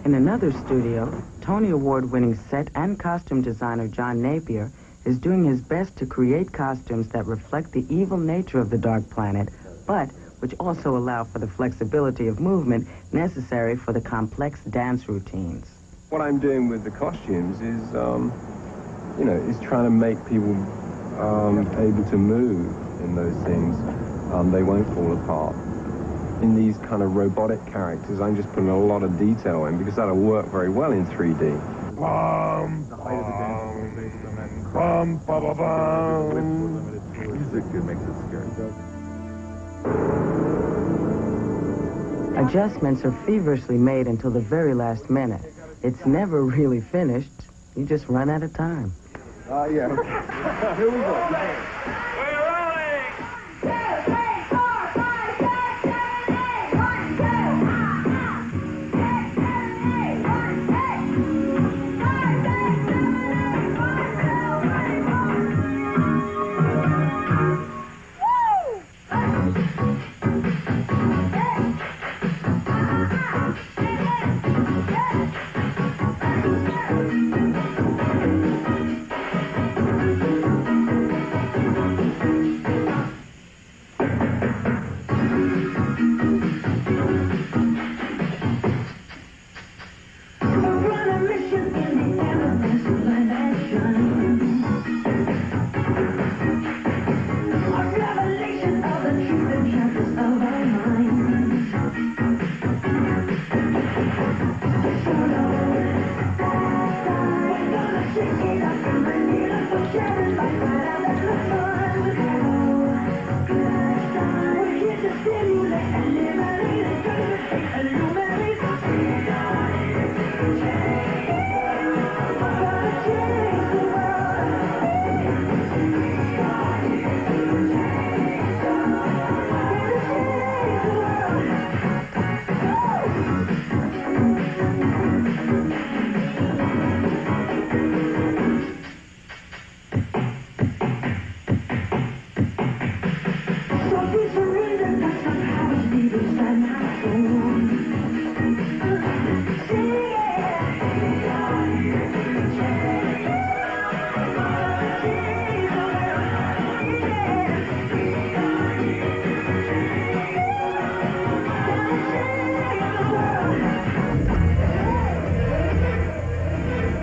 In another studio, Tony Award-winning set and costume designer John Napier is doing his best to create costumes that reflect the evil nature of the Dark Planet, but which also allow for the flexibility of movement necessary for the complex dance routines. What I'm doing with the costumes is, is trying to make people able to move in those things. They won't fall apart. In these kind of robotic characters, I'm just putting a lot of detail in because that'll work very well in 3D. Music makes it scary. Adjustments are feverishly made until the very last minute. It's never really finished. You just run out of time. Yeah. Here we go.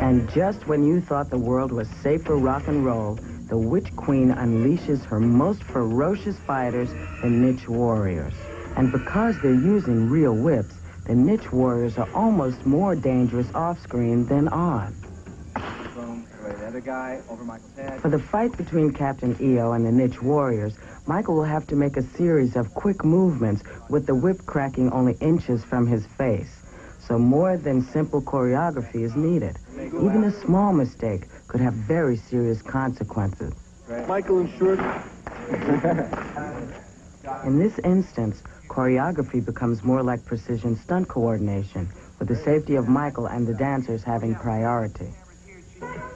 And just when you thought the world was safe for rock and roll, the Witch Queen unleashes her most ferocious fighters, the Niche Warriors. And because they're using real whips, the Niche Warriors are almost more dangerous off-screen than on. The other guy over Michael's head. For the fight between Captain EO and the Niche Warriors, Michael will have to make a series of quick movements with the whip cracking only inches from his face. So more than simple choreography is needed. Even a small mistake could have very serious consequences. Michael and Short. In this instance, choreography becomes more like precision stunt coordination, with the safety of Michael and the dancers having priority.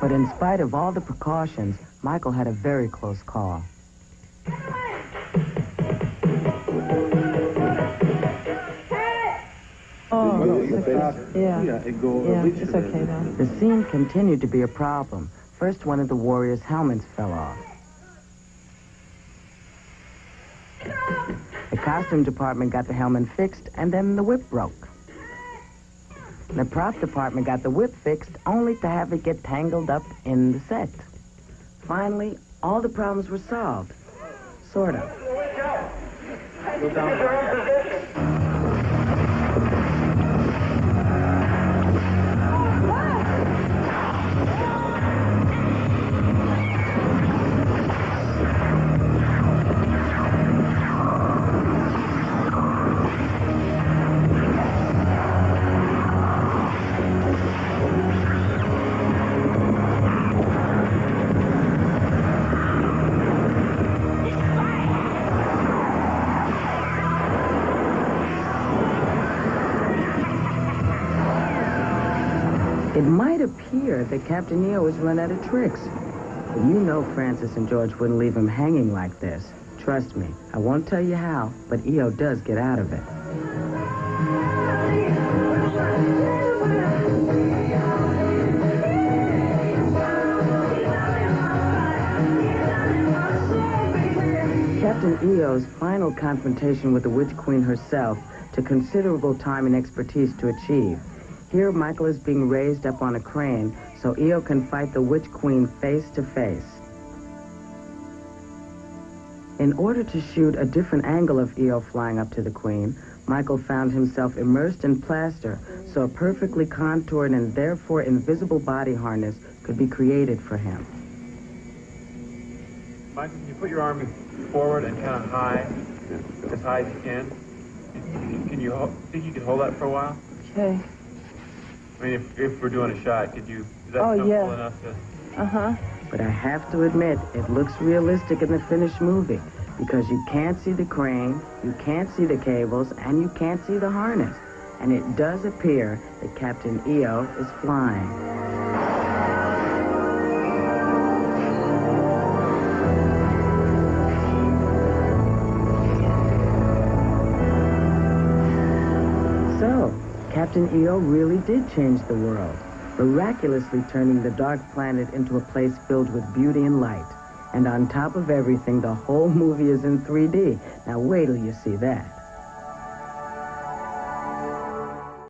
But in spite of all the precautions, Michael had a very close call. Oh, it's okay. Yeah, it's okay now. The scene continued to be a problem. First, one of the warriors' helmets fell off. The costume department got the helmet fixed, and then the whip broke. The prop department got the whip fixed, only to have it get tangled up in the set. Finally, all the problems were solved. Sort of. It might appear that Captain EO has run out of tricks. But you know Francis and George wouldn't leave him hanging like this. Trust me, I won't tell you how, but EO does get out of it. Captain EO's final confrontation with the Witch Queen herself took considerable time and expertise to achieve. Here, Michael is being raised up on a crane so EO can fight the Witch Queen face to face. In order to shoot a different angle of EO flying up to the Queen, Michael found himself immersed in plaster, so a perfectly contoured and therefore invisible body harness could be created for him. Michael, can you put your arm forward and kind of high, as high as you can? Can you think you could hold that for a while? Okay. I mean, if we're doing a shot, is that yeah. enough to... Uh-huh. But I have to admit, it looks realistic in the finished movie because you can't see the crane, you can't see the cables, and you can't see the harness. And it does appear that Captain EO is flying. So, Captain EO really did change the world, miraculously turning the dark planet into a place filled with beauty and light. And on top of everything, the whole movie is in 3D. Now wait till you see that.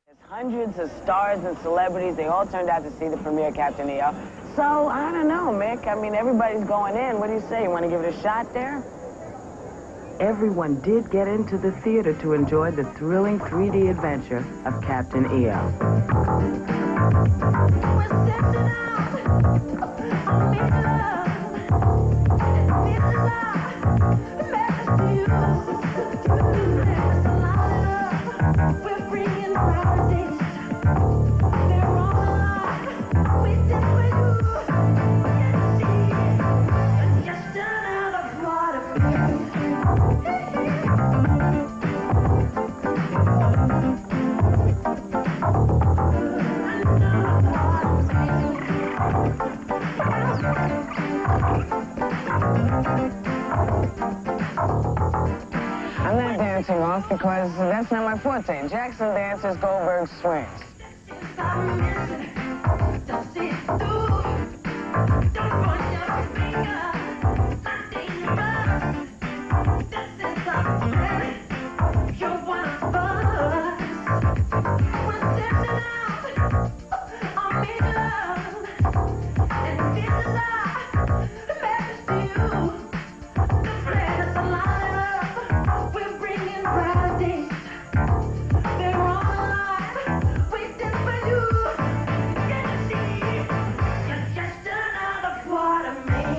There's hundreds of stars and celebrities. They all turned out to see the premiere, Captain EO. So, I don't know, Mick. I mean, everybody's going in. What do you say? You want to give it a shot there? Everyone did get into the theater to enjoy the thrilling 3D adventure of Captain EO. I'm not dancing off because that's not my forte. Jackson dances, Goldberg swings. Just another part of me.